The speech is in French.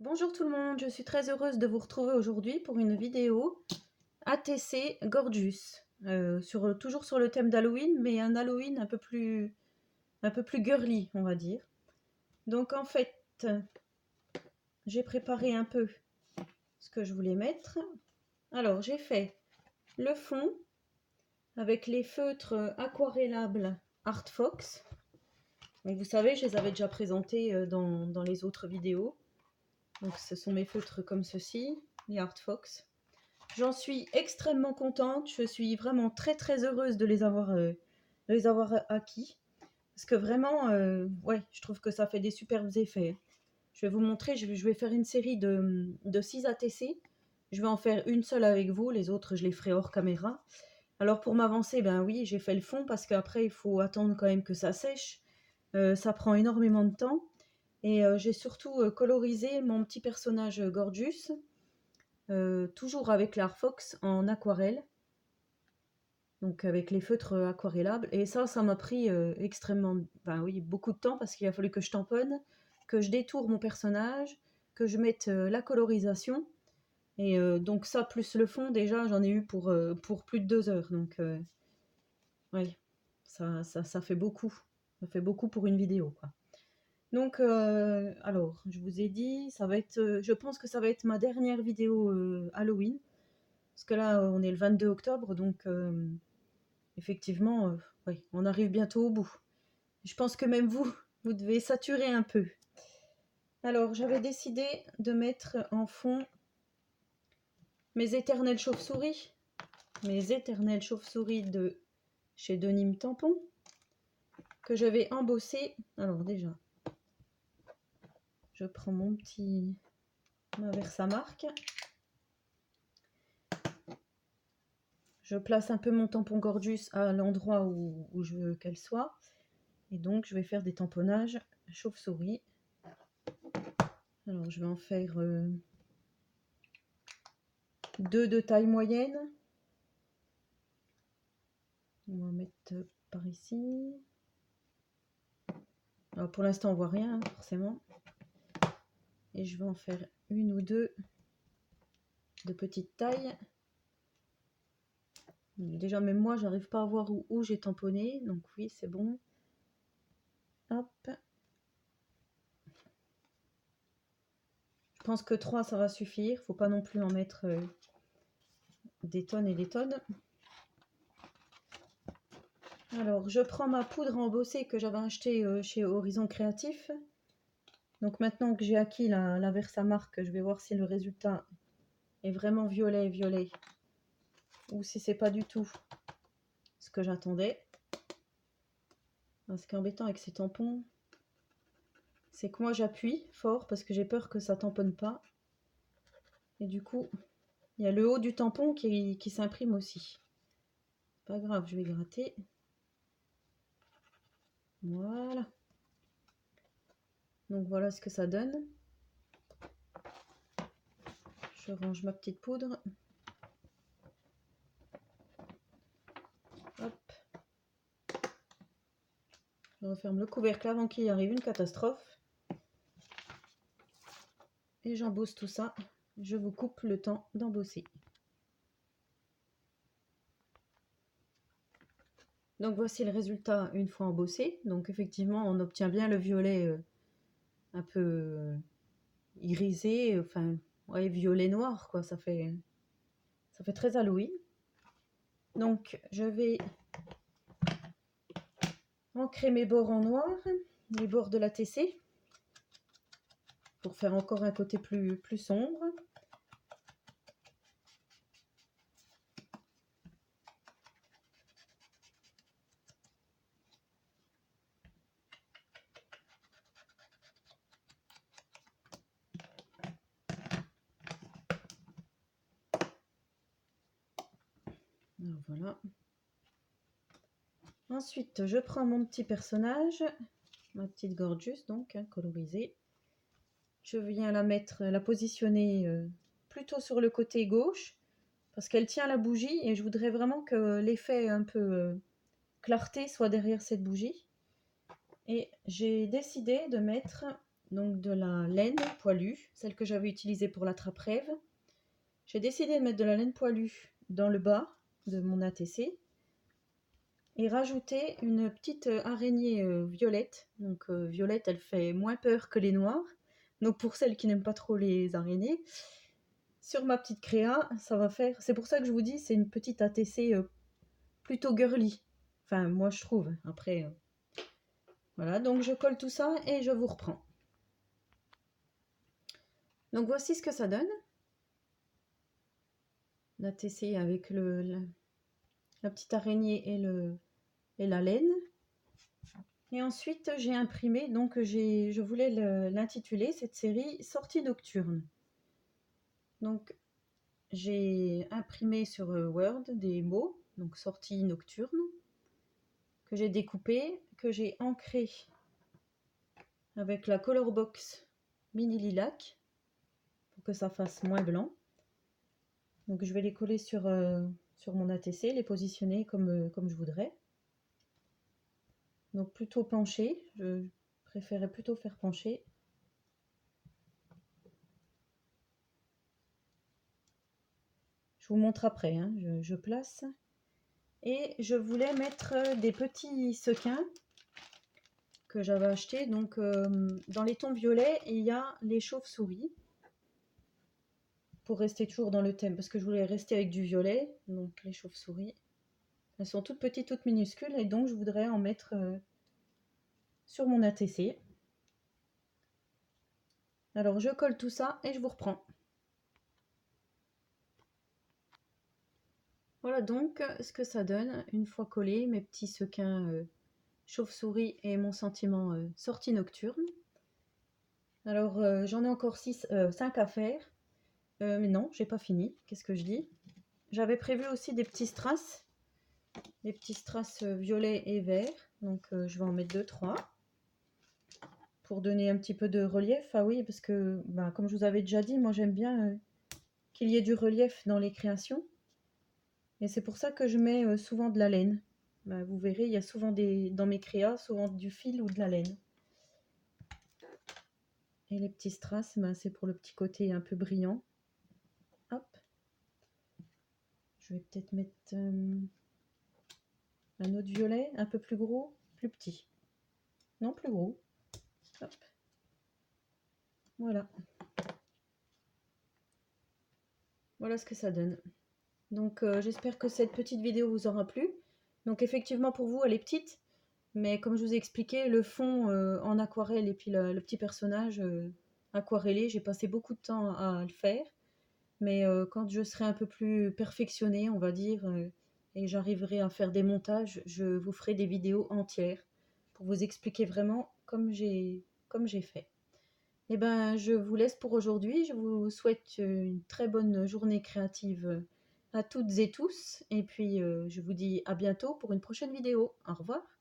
Bonjour tout le monde, je suis très heureuse de vous retrouver aujourd'hui pour une vidéo ATC Gorgeous, toujours sur le thème d'Halloween, mais un Halloween un peu plus girly, on va dire. Donc en fait, j'ai préparé un peu ce que je voulais mettre. Alors j'ai fait le fond avec les feutres aquarellables Art Fox. Donc vous savez, je les avais déjà présentés dans les autres vidéos. Donc ce sont mes feutres comme ceci, les Art Fox. J'en suis extrêmement contente, je suis vraiment très heureuse de les avoir acquis. Parce que vraiment, ouais, je trouve que ça fait des superbes effets. Je vais vous montrer, je vais faire une série de 6 ATC. Je vais en faire une seule avec vous, les autres je les ferai hors caméra. Alors pour m'avancer, ben oui, j'ai fait le fond parce qu'après il faut attendre quand même que ça sèche. Ça prend énormément de temps. Et j'ai surtout colorisé mon petit personnage Gorgeous. Toujours avec l'Art Fox en aquarelle, donc avec les feutres aquarellables. Et ça m'a pris extrêmement, beaucoup de temps parce qu'il a fallu que je tamponne, que je détourne mon personnage, que je mette la colorisation. Et donc ça, plus le fond, déjà, j'en ai eu pour plus de 2 heures. Donc, ouais, ça fait beaucoup. Ça fait beaucoup pour une vidéo, quoi. Donc, alors, je vous ai dit, je pense que ça va être ma dernière vidéo Halloween. Parce que là, on est le 22 octobre, donc effectivement, oui, on arrive bientôt au bout. Je pense que même vous, vous devez saturer un peu. Alors, j'avais décidé de mettre en fond mes éternelles chauves-souris. Mes éternelles chauves-souris de chez Denim Tampon, que je vais embosser. Alors déjà, je prends ma Versamark. Je place un peu mon tampon Gorgeous à l'endroit où je veux qu'elle soit. Et donc, je vais faire des tamponnages chauve-souris. Alors, je vais en faire 2 de taille moyenne. On va mettre par ici. Alors, pour l'instant, on voit rien, forcément. Et je vais en faire 1 ou 2 de petite taille. Déjà, même moi, j'arrive pas à voir où j'ai tamponné. Donc oui, c'est bon. Hop. Je pense que 3, ça va suffire. Faut pas non plus en mettre des tonnes et des tonnes. Alors, je prends ma poudre embossée que j'avais achetée chez Horizon Créatif. Donc maintenant que j'ai acquis la Versamark, je vais voir si le résultat est vraiment violet ou si c'est pas du tout ce que j'attendais. Ce qui est embêtant avec ces tampons, c'est que moi j'appuie fort parce que j'ai peur que ça tamponne pas. Et du coup, il y a le haut du tampon qui s'imprime aussi. Pas grave, je vais gratter. Voilà. Donc voilà ce que ça donne. Je range ma petite poudre. Hop. Je referme le couvercle avant qu'il arrive une catastrophe. Et j'embosse tout ça. Je vous coupe le temps d'embosser. Donc voici le résultat une fois embossé. Donc effectivement, on obtient bien le violet un peu irisé, enfin, ouais, violet noir, quoi. Ça fait très Halloween. Donc je vais ancrer mes bords en noir, les bords de la TC, pour faire encore un côté plus sombre. Alors voilà. Ensuite, je prends mon petit personnage, ma petite Gorgeous, donc colorisée. Je viens la positionner plutôt sur le côté gauche, parce qu'elle tient la bougie et je voudrais vraiment que l'effet un peu clarté soit derrière cette bougie. Et j'ai décidé de mettre donc de la laine poilue, celle que j'avais utilisée pour la trappe-rêve. J'ai décidé de mettre de la laine poilue dans le bas de mon ATC et rajouter une petite araignée violette. Donc violette, elle fait moins peur que les noires. Donc pour celles qui n'aiment pas trop les araignées, sur ma petite créa, ça va faire... C'est pour ça que je vous dis, c'est une petite ATC plutôt girly. Enfin, moi je trouve. Après, voilà. Donc je colle tout ça et je vous reprends. Donc voici ce que ça donne. L'ATC avec la petite araignée et la laine. Et ensuite, j'ai imprimé, donc je voulais l'intituler, cette série, Sortie nocturne. Donc, j'ai imprimé sur Word des mots, donc sortie nocturne, que j'ai découpé, que j'ai ancré avec la Color Box Mini Lilac, pour que ça fasse moins blanc. Donc, je vais les coller sur mon ATC, les positionner comme je voudrais. Donc, plutôt penché, je préférais plutôt faire pencher. Je vous montre après, hein. Je place. Et je voulais mettre des petits sequins que j'avais achetés. Donc dans les tons violets, il y a les chauves-souris. Pour rester toujours dans le thème, parce que je voulais rester avec du violet. Donc les chauves-souris. Elles sont toutes petites, toutes minuscules. Et donc je voudrais en mettre sur mon ATC. Alors je colle tout ça et je vous reprends. Voilà donc ce que ça donne une fois collé, mes petits sequins chauve-souris et mon sentiment sortie nocturne. Alors j'en ai encore 5 à faire, mais non, j'ai pas fini. Qu'est-ce que je dis? J'avais prévu aussi des petits strass violets et verts, donc je vais en mettre 2-3 pour donner un petit peu de relief. Ah oui, parce que comme je vous avais déjà dit, moi j'aime bien qu'il y ait du relief dans les créations. Et c'est pour ça que je mets souvent de la laine. Vous verrez, il y a souvent dans mes créas, souvent du fil ou de la laine. Et les petits strass, c'est pour le petit côté un peu brillant. Hop. Je vais peut-être mettre un autre violet, un peu plus gros, plus petit. Non, plus gros. Hop. Voilà. Voilà ce que ça donne. Donc j'espère que cette petite vidéo vous aura plu. Donc effectivement pour vous elle est petite, mais comme je vous ai expliqué, le fond en aquarelle et puis le petit personnage aquarellé, j'ai passé beaucoup de temps à le faire. Mais quand je serai un peu plus perfectionnée, on va dire, et j'arriverai à faire des montages, je vous ferai des vidéos entières pour vous expliquer vraiment comme j'ai fait. Et ben, je vous laisse pour aujourd'hui. Je vous souhaite une très bonne journée créative à toutes et tous. Et puis, je vous dis à bientôt pour une prochaine vidéo. Au revoir.